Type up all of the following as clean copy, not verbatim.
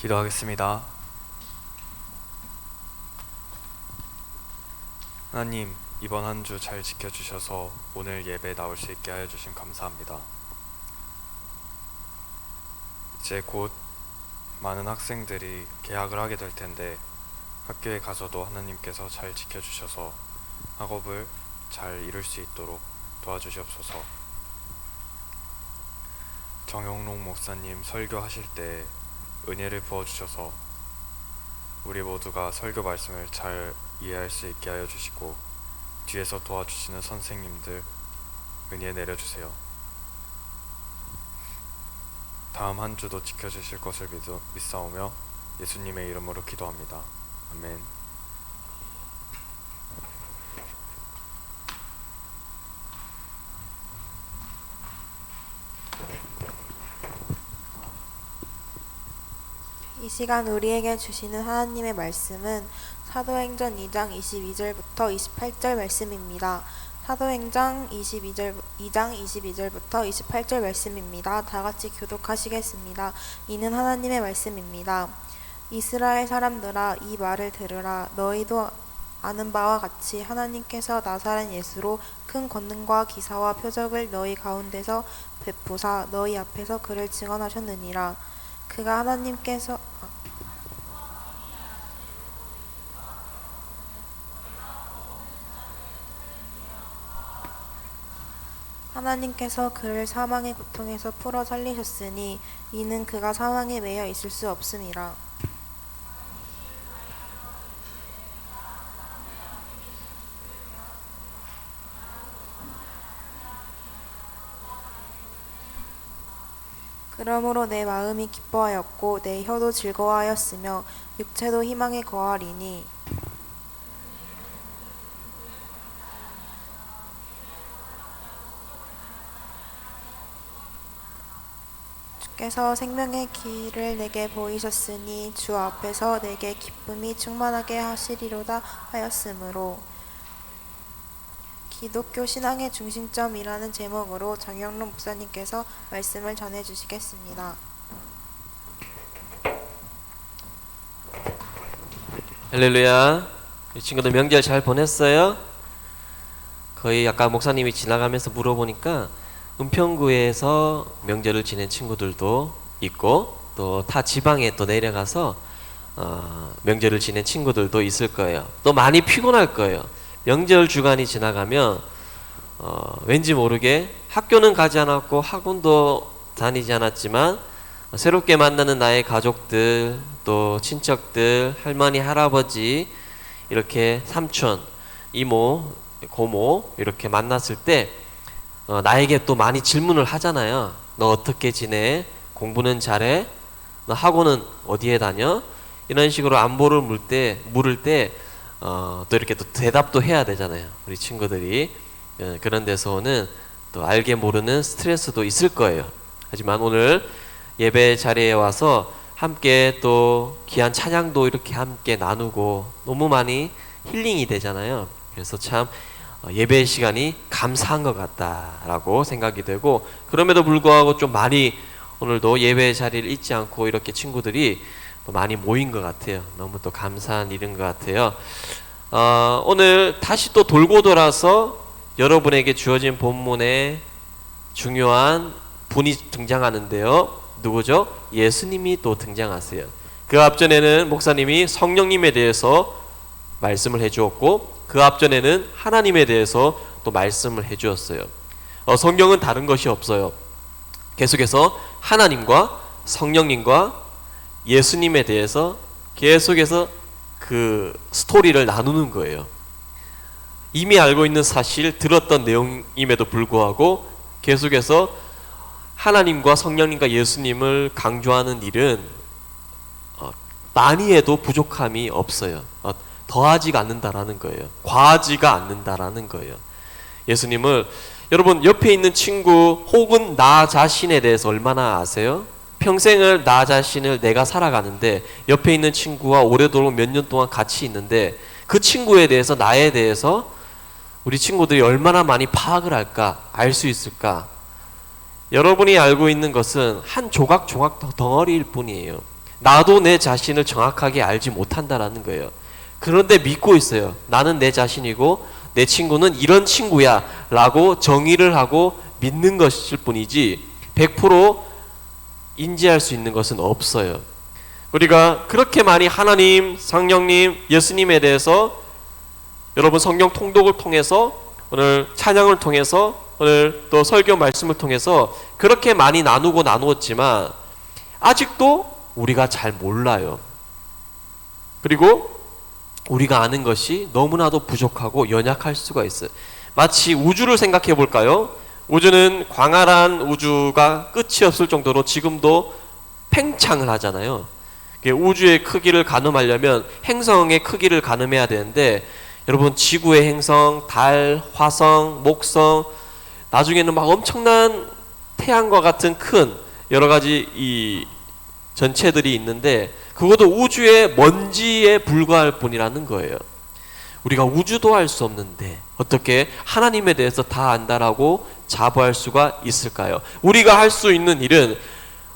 기도하겠습니다. 하나님, 이번 한 주 잘 지켜주셔서 오늘 예배 나올 수 있게 하여 주심 감사합니다. 이제 곧 많은 학생들이 개학을 하게 될 텐데 학교에 가서도 하나님께서 잘 지켜주셔서 학업을 잘 이룰 수 있도록 도와주시옵소서. 정영록 목사님 설교하실 때 은혜를 부어주셔서 우리 모두가 설교 말씀을 잘 이해할 수 있게 하여 주시고 뒤에서 도와주시는 선생님들 은혜 내려주세요. 다음 한 주도 지켜주실 것을 믿사오며 예수님의 이름으로 기도합니다. 아멘. 이 시간 우리에게 주시는 하나님의 말씀은 사도행전 2장 22절부터 28절 말씀입니다. 사도행전 2장 22절부터 28절 말씀입니다. 다 같이 교독하시겠습니다. 이는 하나님의 말씀입니다. 이스라엘 사람들아, 이 말을 들으라. 너희도 아는 바와 같이 하나님께서 나사렛 예수로 큰 권능과 기사와 표적을 너희 가운데서 베푸사 너희 앞에서 그를 증언하셨느니라. 그가 하나님께서 그를 사망의 고통에서 풀어 살리셨으니 이는 그가 사망에 매여 있을 수 없음이라. 그러므로 내 마음이 기뻐하였고 내 혀도 즐거워하였으며 육체도 희망에 거하리니 주께서 생명의 길을 내게 보이셨으니 주 앞에서 내게 기쁨이 충만하게 하시리로다 하였으므로. 기독교 신앙의 중심점이라는 제목으로 정영록 목사님께서 말씀을 전해주시겠습니다. 할렐루야. 우리 친구들 명절 잘 보냈어요? 거의 아까 목사님이 지나가면서 물어보니까 은평구에서 명절을 지낸 친구들도 있고 또 타 지방에 또 내려가서 명절을 지낸 친구들도 있을 거예요. 또 많이 피곤할 거예요. 명절 주간이 지나가면 왠지 모르게 학교는 가지 않았고 학원도 다니지 않았지만 새롭게 만나는 나의 가족들, 또 친척들, 할머니, 할아버지, 이렇게 삼촌, 이모, 고모 이렇게 만났을 때 나에게 또 많이 질문을 하잖아요. 너 어떻게 지내? 공부는 잘해? 너 학원은 어디에 다녀? 이런 식으로 안부를 물을 때 또 이렇게 또 대답도 해야 되잖아요. 우리 친구들이 그런 데서 오는 또 알게 모르는 스트레스도 있을 거예요. 하지만 오늘 예배 자리에 와서 함께 또 귀한 찬양도 이렇게 함께 나누고 너무 많이 힐링이 되잖아요. 그래서 참 예배 시간이 감사한 것 같다라고 생각이 되고, 그럼에도 불구하고 좀 많이 오늘도 예배 자리를 잊지 않고 이렇게 친구들이 또 많이 모인 것 같아요. 너무 또 감사한 일인 것 같아요. 오늘 다시 또 돌고 돌아서 여러분에게 주어진 본문에 중요한 분이 등장하는데요. 누구죠? 예수님이 또 등장하세요. 그 앞전에는 목사님이 성령님에 대해서 말씀을 해주었고, 그 앞전에는 하나님에 대해서 또 말씀을 해주었어요. 성경은 다른 것이 없어요. 계속해서 하나님과 성령님과 예수님에 대해서 계속해서 그 스토리를 나누는 거예요. 이미 알고 있는 사실, 들었던 내용임에도 불구하고 계속해서 하나님과 성령님과 예수님을 강조하는 일은 많이 해도 부족함이 없어요. 더하지가 않는다라는 거예요. 과하지가 않는다라는 거예요. 예수님을 여러분 옆에 있는 친구 혹은 나 자신에 대해서 얼마나 아세요? 평생을 나 자신을 내가 살아가는데 옆에 있는 친구와 오래도록 몇 년 동안 같이 있는데 그 친구에 대해서 나에 대해서 우리 친구들이 얼마나 많이 파악을 할까? 알 수 있을까? 여러분이 알고 있는 것은 한 조각 덩어리일 뿐이에요. 나도 내 자신을 정확하게 알지 못한다라는 거예요. 그런데 믿고 있어요. 나는 내 자신이고 내 친구는 이런 친구야 라고 정의를 하고 믿는 것일 뿐이지 100% 인지할 수 있는 것은 없어요. 우리가 그렇게 많이 하나님, 성령님, 예수님에 대해서 여러분 성경 통독을 통해서 오늘 찬양을 통해서 오늘 또 설교 말씀을 통해서 그렇게 많이 나누었지만 아직도 우리가 잘 몰라요. 그리고 우리가 아는 것이 너무나도 부족하고 연약할 수가 있어요. 마치 우주를 생각해 볼까요? 우주는 광활한 우주가 끝이 없을 정도로 지금도 팽창을 하잖아요. 우주의 크기를 가늠하려면 행성의 크기를 가늠해야 되는데 여러분 지구의 행성, 달, 화성, 목성 나중에는 막 엄청난 태양과 같은 큰 여러 가지 이 전체들이 있는데 그것도 우주의 먼지에 불과할 뿐이라는 거예요. 우리가 우주도 알 수 없는데 어떻게 하나님에 대해서 다 안다라고 자부할 수가 있을까요? 우리가 할 수 있는 일은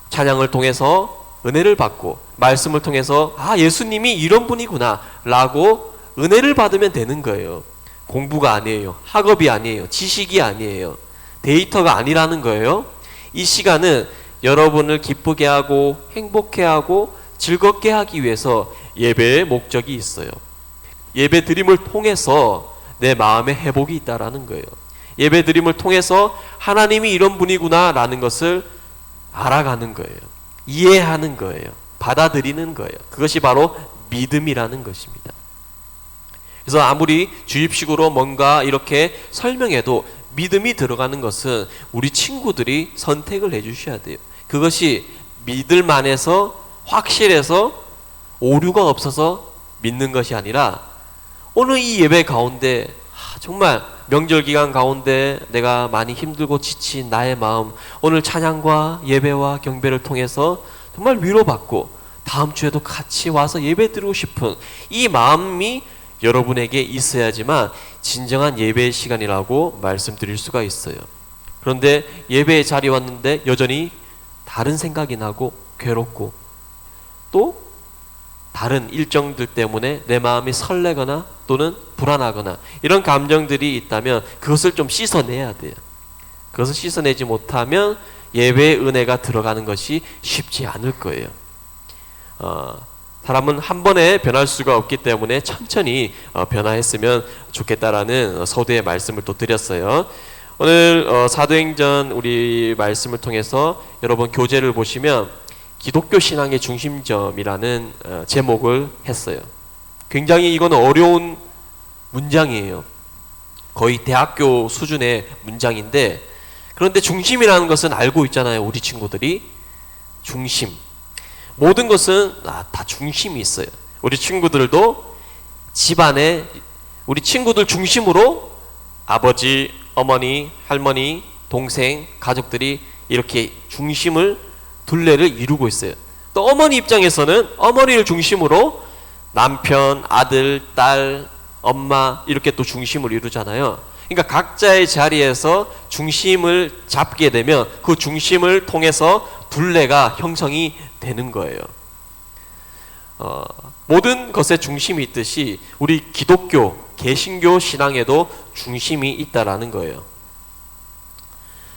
찬양을 통해서 은혜를 받고 말씀을 통해서 아 예수님이 이런 분이구나 라고 은혜를 받으면 되는 거예요. 공부가 아니에요. 학업이 아니에요. 지식이 아니에요. 데이터가 아니라는 거예요. 이 시간은 여러분을 기쁘게 하고 행복해 하고 즐겁게 하기 위해서 예배의 목적이 있어요. 예배 드림을 통해서 내 마음의 회복이 있다라는 거예요. 예배 드림을 통해서 하나님이 이런 분이구나 라는 것을 알아가는 거예요. 이해하는 거예요. 받아들이는 거예요. 그것이 바로 믿음이라는 것입니다. 그래서 아무리 주입식으로 뭔가 이렇게 설명해도 믿음이 들어가는 것은 우리 친구들이 선택을 해주셔야 돼요. 그것이 믿을만해서 확실해서 오류가 없어서 믿는 것이 아니라 오늘 이 예배 가운데 정말 명절 기간 가운데 내가 많이 힘들고 지친 나의 마음 오늘 찬양과 예배와 경배를 통해서 정말 위로받고 다음 주에도 같이 와서 예배 드리고 싶은 이 마음이 여러분에게 있어야지만 진정한 예배의 시간이라고 말씀드릴 수가 있어요. 그런데 예배의 자리에 왔는데 여전히 다른 생각이 나고 괴롭고 또 다른 일정들 때문에 내 마음이 설레거나 또는 불안하거나 이런 감정들이 있다면 그것을 좀 씻어내야 돼요. 그것을 씻어내지 못하면 예배의 은혜가 들어가는 것이 쉽지 않을 거예요. 사람은 한 번에 변할 수가 없기 때문에 천천히 변화했으면 좋겠다라는 서두의 말씀을 또 드렸어요. 오늘 사도행전 우리 말씀을 통해서 여러분 교재를 보시면 기독교 신앙의 중심점이라는 제목을 했어요. 굉장히 이건 어려운 문장이에요. 거의 대학교 수준의 문장인데 그런데 중심이라는 것은 알고 있잖아요. 우리 친구들이 중심. 모든 것은 다 중심이 있어요. 우리 친구들도 집안에 우리 친구들 중심으로 아버지, 어머니, 할머니, 동생, 가족들이 이렇게 중심을 둘레를 이루고 있어요. 또 어머니 입장에서는 어머니를 중심으로 남편, 아들, 딸, 엄마 이렇게 또 중심을 이루잖아요. 그러니까 각자의 자리에서 중심을 잡게 되면 그 중심을 통해서 둘레가 형성이 되는 거예요. 모든 것에 중심이 있듯이 우리 기독교, 개신교 신앙에도 중심이 있다라는 거예요.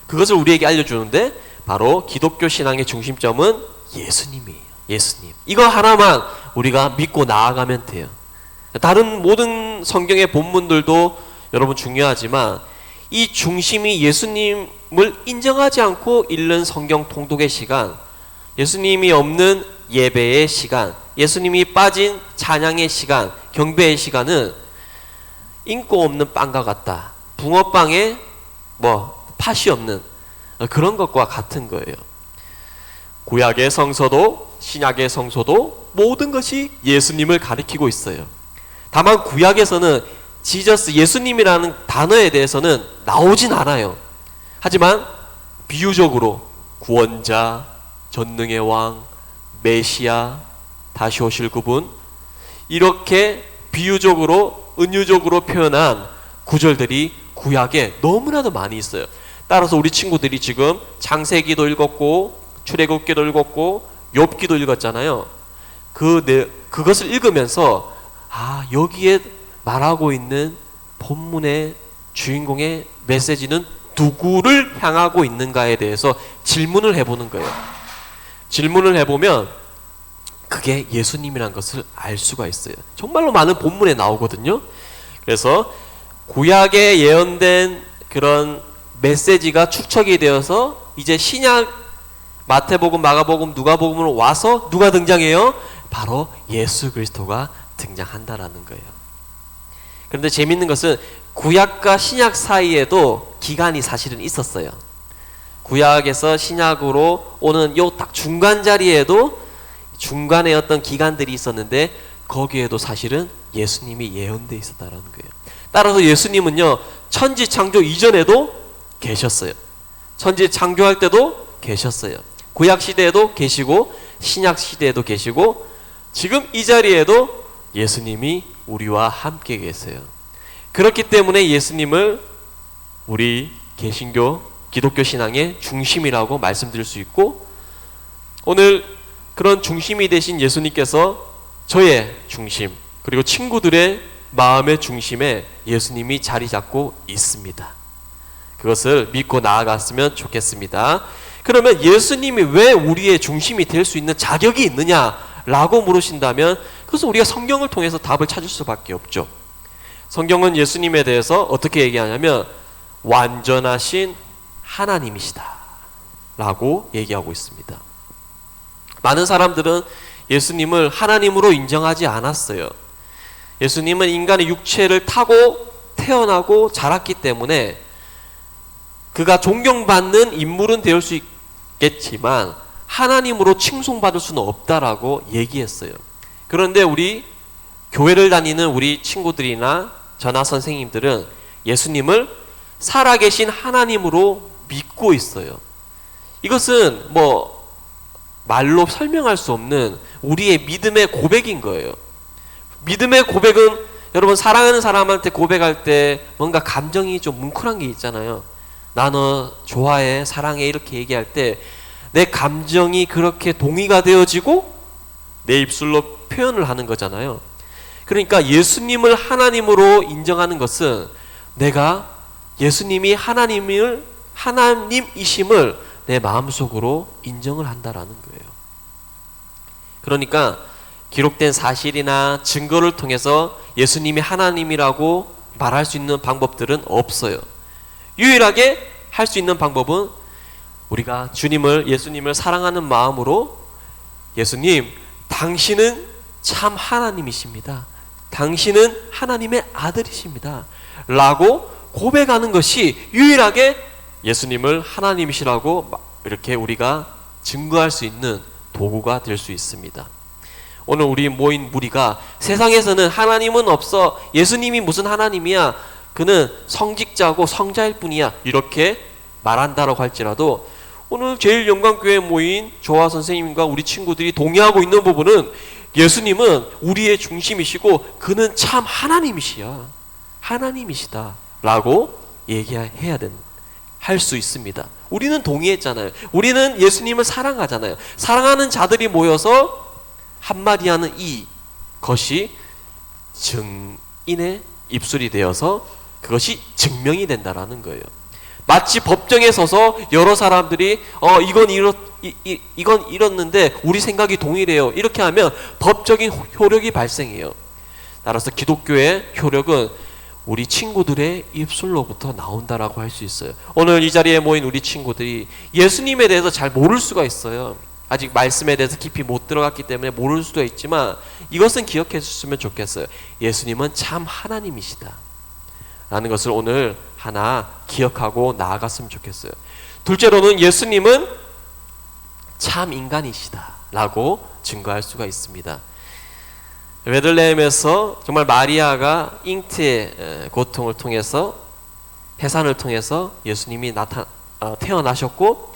그것을 우리에게 알려주는데 바로 기독교 신앙의 중심점은 예수님이에요. 예수님. 이거 하나만 우리가 믿고 나아가면 돼요. 다른 모든 성경의 본문들도 여러분 중요하지만 이 중심이 예수님을 인정하지 않고 읽는 성경 통독의 시간, 예수님이 없는 예배의 시간, 예수님이 빠진 찬양의 시간, 경배의 시간은 인고 없는 빵과 같다. 붕어빵에 팥이 없는 그런 것과 같은 거예요. 구약의 성서도 신약의 성서도 모든 것이 예수님을 가리키고 있어요. 다만 구약에서는 지저스 예수님이라는 단어에 대해서는 나오진 않아요. 하지만 비유적으로 구원자, 전능의 왕, 메시아, 다시 오실 그분 이렇게 비유적으로 은유적으로 표현한 구절들이 구약에 너무나도 많이 있어요. 따라서 우리 친구들이 지금 창세기도 읽었고 출애굽기도 읽었고 욥기도 읽었잖아요. 그것을 읽으면서 여기에 말하고 있는 본문의 주인공의 메시지는 누구를 향하고 있는가에 대해서 질문을 해보는 거예요. 질문을 해보면 그게 예수님이란 것을 알 수가 있어요. 정말로 많은 본문에 나오거든요. 그래서 구약에 예언된 그런 메시지가 축적이 되어서 이제 신약 마태복음, 마가복음, 누가복음으로 와서 누가 등장해요? 바로 예수 그리스도가 등장한다라는 거예요. 그런데 재밌는 것은 구약과 신약 사이에도 기간이 사실은 있었어요. 구약에서 신약으로 오는 요 딱 중간 자리에도 중간에 어떤 기간들이 있었는데 거기에도 사실은 예수님이 예언되어 있었다라는 거예요. 따라서 예수님은요, 천지 창조 이전에도 계셨어요. 천지 창조할 때도 계셨어요. 구약 시대에도 계시고 신약 시대에도 계시고 지금 이 자리에도 예수님이 우리와 함께 계세요. 그렇기 때문에 예수님을 우리 개신교 기독교 신앙의 중심이라고 말씀드릴 수 있고, 오늘 그런 중심이 되신 예수님께서 저의 중심 그리고 친구들의 마음의 중심에 예수님이 자리 잡고 있습니다. 그것을 믿고 나아갔으면 좋겠습니다. 그러면 예수님이 왜 우리의 중심이 될 수 있는 자격이 있느냐라고 물으신다면 그것은 우리가 성경을 통해서 답을 찾을 수밖에 없죠. 성경은 예수님에 대해서 어떻게 얘기하냐면 완전하신 하나님이시다 라고 얘기하고 있습니다. 많은 사람들은 예수님을 하나님으로 인정하지 않았어요. 예수님은 인간의 육체를 타고 태어나고 자랐기 때문에 그가 존경받는 인물은 되어 수 있겠지만 하나님으로 칭송받을 수는 없다라고 얘기했어요. 그런데 우리 교회를 다니는 우리 친구들이나 전하 선생님들은 예수님을 살아계신 하나님으로 믿고 있어요. 이것은 말로 설명할 수 없는 우리의 믿음의 고백인 거예요. 믿음의 고백은 여러분 사랑하는 사람한테 고백할 때 뭔가 감정이 좀 뭉클한 게 있잖아요. 나 너 좋아해, 사랑해 이렇게 얘기할 때 내 감정이 그렇게 동의가 되어지고 내 입술로 표현을 하는 거잖아요. 그러니까 예수님을 하나님으로 인정하는 것은 내가 예수님이 하나님이심을 내 마음속으로 인정을 한다라는 거예요. 그러니까 기록된 사실이나 증거를 통해서 예수님이 하나님이라고 말할 수 있는 방법들은 없어요. 유일하게 할 수 있는 방법은 우리가 예수님을 사랑하는 마음으로 예수님, 당신은 참 하나님이십니다. 당신은 하나님의 아들이십니다. 라고 고백하는 것이 유일하게 예수님을 하나님이시라고 이렇게 우리가 증거할 수 있는 도구가 될 수 있습니다. 오늘 우리 모인 무리가 세상에서는 하나님은 없어, 예수님이 무슨 하나님이야, 그는 성직자고 성자일 뿐이야 이렇게 말한다라고 할지라도 오늘 제일영광교회에 모인 조화 선생님과 우리 친구들이 동의하고 있는 부분은 예수님은 우리의 중심이시고 그는 참 하나님이시다 라고 얘기해야 할 수 있습니다. 우리는 동의했잖아요. 우리는 예수님을 사랑하잖아요. 사랑하는 자들이 모여서 한마디 하는 이것이 증인의 입술이 되어서 그것이 증명이 된다라는 거예요. 마치 법정에 서서 여러 사람들이 이건 이렇는데 우리 생각이 동일해요 이렇게 하면 법적인 효력이 발생해요. 따라서 기독교의 효력은 우리 친구들의 입술로부터 나온다라고 할 수 있어요. 오늘 이 자리에 모인 우리 친구들이 예수님에 대해서 잘 모를 수가 있어요. 아직 말씀에 대해서 깊이 못 들어갔기 때문에 모를 수도 있지만 이것은 기억해 주셨으면 좋겠어요. 예수님은 참 하나님이시다 라는 것을 오늘 하나 기억하고 나아갔으면 좋겠어요. 둘째로는 예수님은 참 인간이시다 라고 증거할 수가 있습니다. 베들레헴에서 정말 마리아가 잉태의 고통을 통해서 해산을 통해서 예수님이 태어나셨고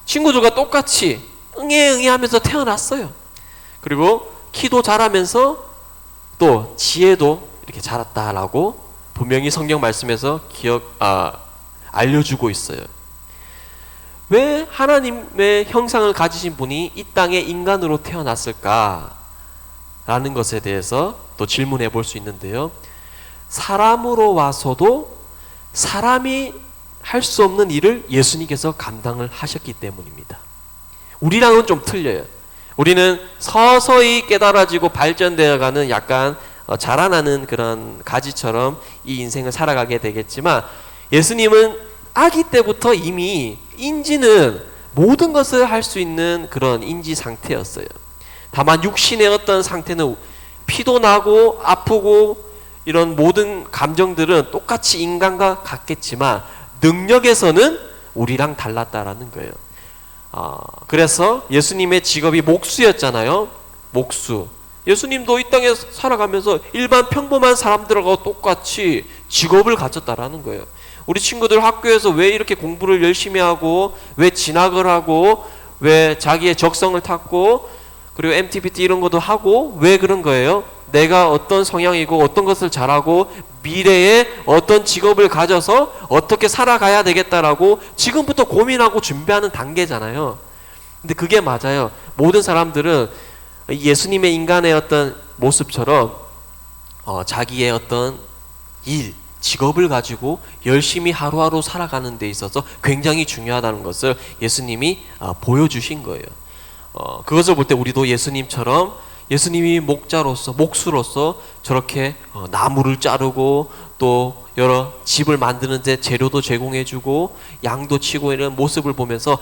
친구들과 똑같이 응애 하면서 태어났어요. 그리고 키도 자라면서 또 지혜도 이렇게 자랐다라고 분명히 성경 말씀에서 알려주고 있어요. 왜 하나님의 형상을 가지신 분이 이 땅에 인간으로 태어났을까 라는 것에 대해서 또 질문해 볼 수 있는데요. 사람으로 와서도 사람이 할 수 없는 일을 예수님께서 감당을 하셨기 때문입니다. 우리랑은 좀 틀려요. 우리는 서서히 깨달아지고 발전되어가는 약간 자라나는 그런 가지처럼 이 인생을 살아가게 되겠지만, 예수님은 아기 때부터 이미 인지는 모든 것을 할 수 있는 그런 인지 상태였어요. 다만 육신의 어떤 상태는 피도 나고 아프고 이런 모든 감정들은 똑같이 인간과 같겠지만 능력에서는 우리랑 달랐다라는 거예요. 그래서 예수님의 직업이 목수였잖아요. 목수. 예수님도 이 땅에 살아가면서 일반 평범한 사람들하고 똑같이 직업을 가졌다라는 거예요. 우리 친구들 학교에서 왜 이렇게 공부를 열심히 하고, 왜 진학을 하고, 왜 자기의 적성을 탔고, 그리고 MTPT 이런 것도 하고, 왜 그런 거예요? 내가 어떤 성향이고 어떤 것을 잘하고 미래에 어떤 직업을 가져서 어떻게 살아가야 되겠다라고 지금부터 고민하고 준비하는 단계잖아요. 근데 그게 맞아요. 모든 사람들은 예수님의 인간의 어떤 모습처럼 자기의 어떤 일, 직업을 가지고 열심히 하루하루 살아가는 데 있어서 굉장히 중요하다는 것을 예수님이 보여주신 거예요. 그것을 볼 때 우리도 예수님처럼, 예수님이 목수로서 저렇게 나무를 자르고 또 여러 집을 만드는 데 재료도 제공해주고 양도 치고 이런 모습을 보면서,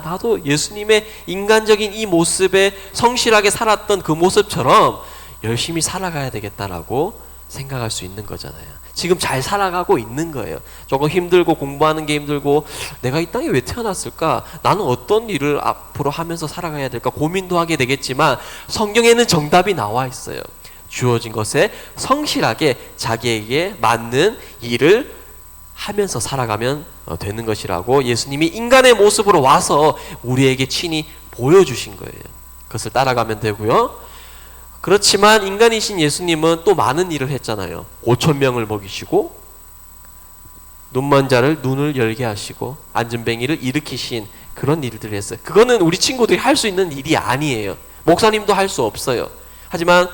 나도 예수님의 인간적인 이 모습에 성실하게 살았던 그 모습처럼 열심히 살아가야 되겠다라고 생각할 수 있는 거잖아요. 지금 잘 살아가고 있는 거예요. 조금 힘들고 공부하는 게 힘들고 내가 이 땅에 왜 태어났을까? 나는 어떤 일을 앞으로 하면서 살아가야 될까? 고민도 하게 되겠지만 성경에는 정답이 나와 있어요. 주어진 것에 성실하게 자기에게 맞는 일을 하면서 살아가면 되는 것이라고 예수님이 인간의 모습으로 와서 우리에게 친히 보여주신 거예요. 그것을 따라가면 되고요. 그렇지만 인간이신 예수님은 또 많은 일을 했잖아요. 5,000명을 먹이시고, 눈먼 자를 눈을 열게 하시고, 앉은뱅이를 일으키신 그런 일들을 했어요. 그거는 우리 친구들이 할 수 있는 일이 아니에요. 목사님도 할 수 없어요. 하지만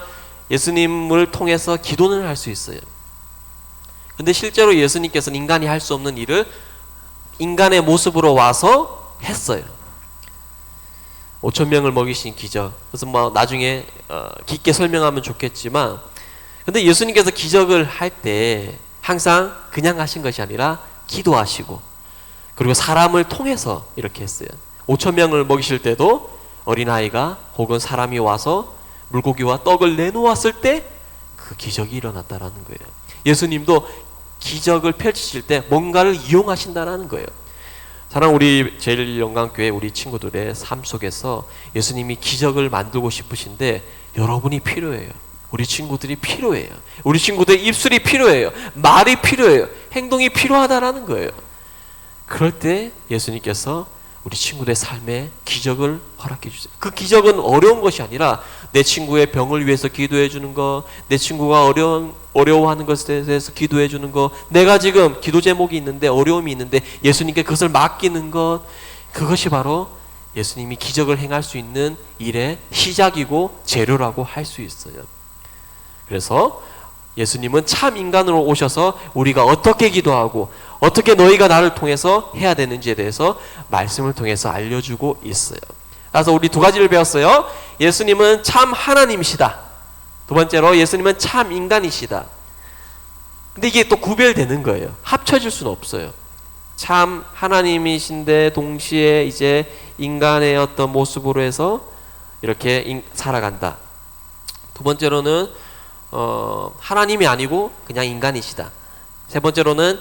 예수님을 통해서 기도는 할 수 있어요. 근데 실제로 예수님께서는 인간이 할 수 없는 일을 인간의 모습으로 와서 했어요. 5,000명을 먹이신 기적. 그래서 나중에 깊게 설명하면 좋겠지만, 근데 예수님께서 기적을 할 때 항상 그냥 하신 것이 아니라 기도하시고, 그리고 사람을 통해서 이렇게 했어요. 5,000명을 먹이실 때도 어린아이가 혹은 사람이 와서 물고기와 떡을 내놓았을 때 그 기적이 일어났다라는 거예요. 예수님도 기적을 펼치실 때 뭔가를 이용하신다라는 거예요. 사랑 우리 제일영광교회 우리 친구들의 삶 속에서 예수님이 기적을 만들고 싶으신데 여러분이 필요해요. 우리 친구들이 필요해요. 우리 친구들의 입술이 필요해요. 말이 필요해요. 행동이 필요하다라는 거예요. 그럴 때 예수님께서 우리 친구들의 삶에 기적을 허락해 주세요. 그 기적은 어려운 것이 아니라 내 친구의 병을 위해서 기도해 주는 것, 내 친구가 어려워하는 것에 대해서 기도해 주는 것, 내가 지금 기도 제목이 있는데 어려움이 있는데 예수님께 그것을 맡기는 것, 그것이 바로 예수님이 기적을 행할 수 있는 일의 시작이고 재료라고 할 수 있어요. 그래서 예수님은 참 인간으로 오셔서 우리가 어떻게 기도하고 어떻게 너희가 나를 통해서 해야 되는지에 대해서 말씀을 통해서 알려주고 있어요. 그래서 우리 두 가지를 배웠어요. 예수님은 참 하나님이시다. 두 번째로 예수님은 참 인간이시다. 근데 이게 또 구별되는 거예요. 합쳐질 수는 없어요. 참 하나님이신데 동시에 이제 인간의 어떤 모습으로 해서 이렇게 살아간다. 두 번째로는 하나님이 아니고 그냥 인간이시다. 세 번째로는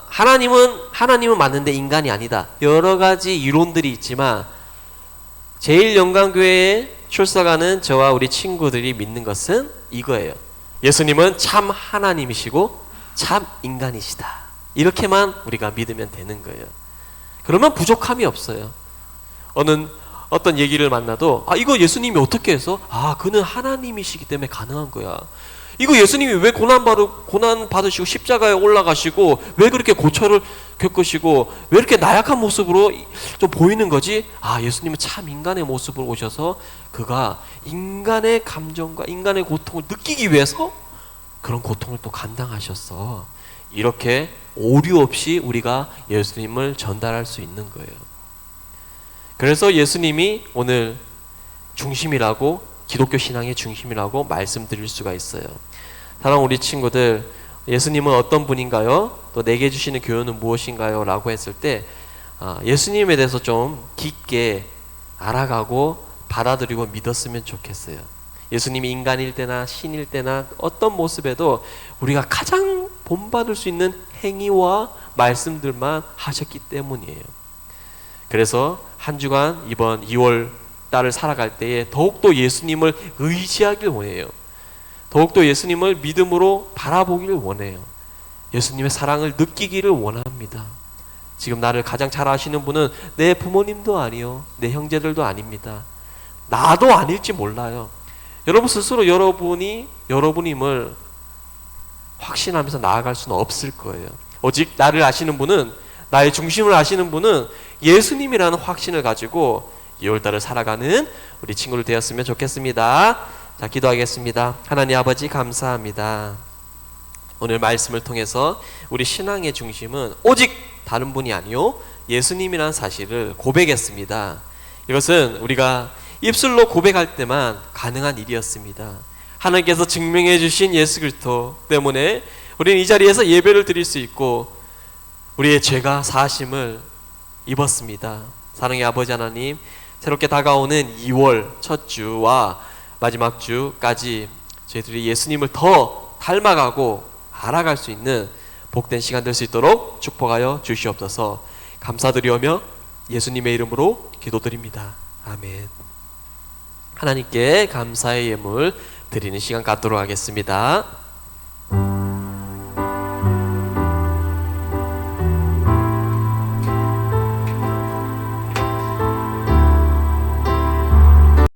하나님은 맞는데 인간이 아니다. 여러 가지 이론들이 있지만 제일영광교회에 출석하는 저와 우리 친구들이 믿는 것은 이거예요. 예수님은 참 하나님이시고 참 인간이시다. 이렇게만 우리가 믿으면 되는 거예요. 그러면 부족함이 없어요. 어떤 얘기를 만나도 이거 예수님이 어떻게 해서? 그는 하나님이시기 때문에 가능한 거야. 이거 예수님이 왜 고난 받으시고 십자가에 올라가시고 왜 그렇게 고초를 겪으시고 왜 이렇게 나약한 모습으로 좀 보이는 거지? 아, 예수님은 참 인간의 모습으로 오셔서 그가 인간의 감정과 인간의 고통을 느끼기 위해서 그런 고통을 또 감당하셨어. 이렇게 오류 없이 우리가 예수님을 전달할 수 있는 거예요. 그래서 예수님이 오늘 중심이라고, 기독교 신앙의 중심이라고 말씀드릴 수가 있어요. 사랑하는 우리 친구들, 예수님은 어떤 분인가요? 또 내게 주시는 교훈은 무엇인가요? 라고 했을 때 예수님에 대해서 좀 깊게 알아가고 받아들이고 믿었으면 좋겠어요. 예수님이 인간일 때나 신일 때나 어떤 모습에도 우리가 가장 본받을 수 있는 행위와 말씀들만 하셨기 때문이에요. 그래서 한 주간 이번 2월 달을 살아갈 때에 더욱더 예수님을 의지하길 원해요. 더욱더 예수님을 믿음으로 바라보기를 원해요. 예수님의 사랑을 느끼기를 원합니다. 지금 나를 가장 잘 아시는 분은 내 부모님도 아니요, 내 형제들도 아닙니다. 나도 아닐지 몰라요. 여러분 스스로 여러분임을 확신하면서 나아갈 수는 없을 거예요. 오직 나를 아시는 분은, 나의 중심을 아시는 분은 예수님이라는 확신을 가지고 2월달을 살아가는 우리 친구들 되었으면 좋겠습니다. 자, 기도하겠습니다. 하나님 아버지 감사합니다. 오늘 말씀을 통해서 우리 신앙의 중심은 오직 다른 분이 아니요 예수님이라는 사실을 고백했습니다. 이것은 우리가 입술로 고백할 때만 가능한 일이었습니다. 하나님께서 증명해 주신 예수 그리스도 때문에 우리는 이 자리에서 예배를 드릴 수 있고 우리의 죄가 사하심을 입었습니다. 사랑의 아버지 하나님, 새롭게 다가오는 2월 첫 주와 마지막 주까지 저희들이 예수님을 더 닮아가고 알아갈 수 있는 복된 시간 될 수 있도록 축복하여 주시옵소서. 감사드리오며 예수님의 이름으로 기도드립니다. 아멘. 하나님께 감사의 예물 드리는 시간 갖도록 하겠습니다.